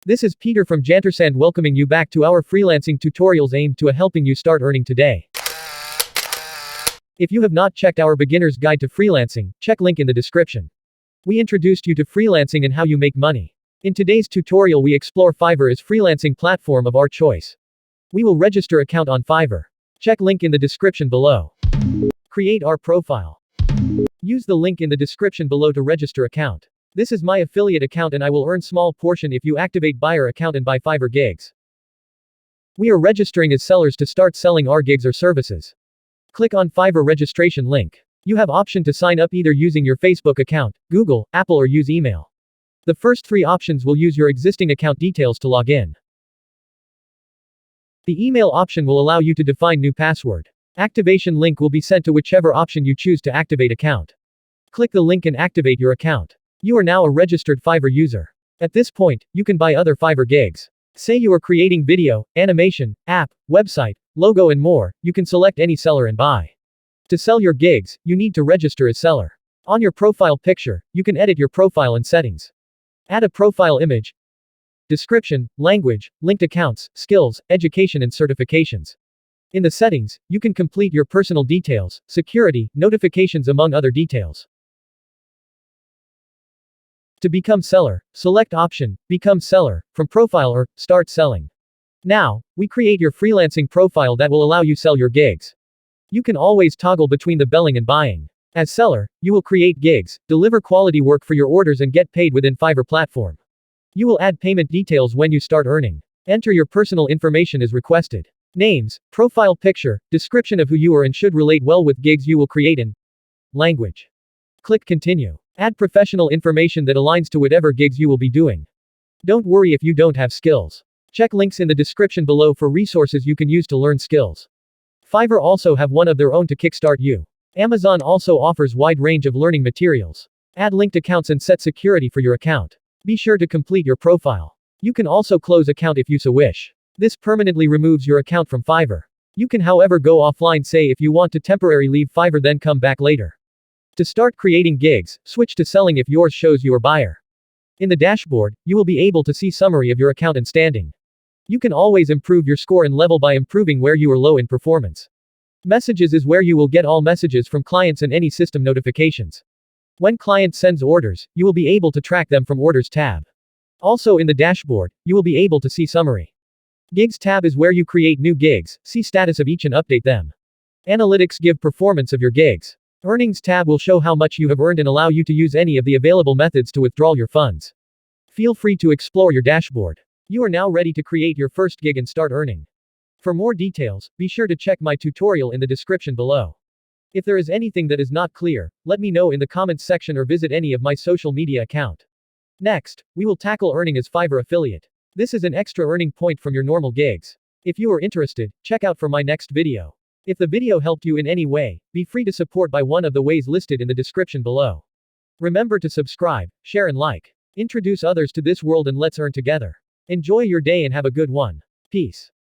This is Peter from Jantersand welcoming you back to our freelancing tutorials aimed to helping you start earning today. If you have not checked our beginner's guide to freelancing, check link in the description. We introduced you to freelancing and how you make money. In today's tutorial we explore Fiverr as freelancing platform of our choice. We will register account on Fiverr. Check link in the description below. Create our profile. Use the link in the description below to register account. This is my affiliate account and I will earn small portion if you activate buyer account and buy Fiverr gigs. We are registering as sellers to start selling our gigs or services. Click on Fiverr registration link. You have option to sign up either using your Facebook account, Google, Apple or use email. The first three options will use your existing account details to log in. The email option will allow you to define new password. Activation link will be sent to whichever option you choose to activate account. Click the link and activate your account. You are now a registered Fiverr user. At this point, you can buy other Fiverr gigs. Say you are creating video, animation, app, website, logo and more, you can select any seller and buy. To sell your gigs, you need to register as seller. On your profile picture, you can edit your profile and settings. Add a profile image, description, language, linked accounts, skills, education and certifications. In the settings, you can complete your personal details, security, notifications among other details. To become seller, select option, Become Seller, from Profile or Start Selling. Now, we create your freelancing profile that will allow you sell your gigs. You can always toggle between the billing and buying. As seller, you will create gigs, deliver quality work for your orders and get paid within Fiverr platform. You will add payment details when you start earning. Enter your personal information as requested. Names, profile picture, description of who you are and should relate well with gigs you will create in. Language. Click Continue. Add professional information that aligns to whatever gigs you will be doing. Don't worry if you don't have skills. Check links in the description below for resources you can use to learn skills. Fiverr also have one of their own to kickstart you. Amazon also offers wide range of learning materials. Add linked accounts and set security for your account. Be sure to complete your profile. You can also close account if you so wish. This permanently removes your account from Fiverr. You can however go offline, say if you want to temporarily leave Fiverr then come back later. To start creating gigs, switch to selling if yours shows you are buyer. In the dashboard, you will be able to see summary of your account and standing. You can always improve your score and level by improving where you are low in performance. Messages is where you will get all messages from clients and any system notifications. When client sends orders, you will be able to track them from Orders tab. Also in the dashboard, you will be able to see summary. Gigs tab is where you create new gigs, see status of each and update them. Analytics give performance of your gigs. Earnings tab will show how much you have earned and allow you to use any of the available methods to withdraw your funds. Feel free to explore your dashboard. You are now ready to create your first gig and start earning. For more details, be sure to check my tutorial in the description below. If there is anything that is not clear, let me know in the comments section or visit any of my social media account. Next, we will tackle earning as Fiverr affiliate. This is an extra earning point from your normal gigs. If you are interested, check out for my next video. If the video helped you in any way, be free to support by one of the ways listed in the description below. Remember to subscribe, share and like. Introduce others to this world and let's earn together. Enjoy your day and have a good one. Peace.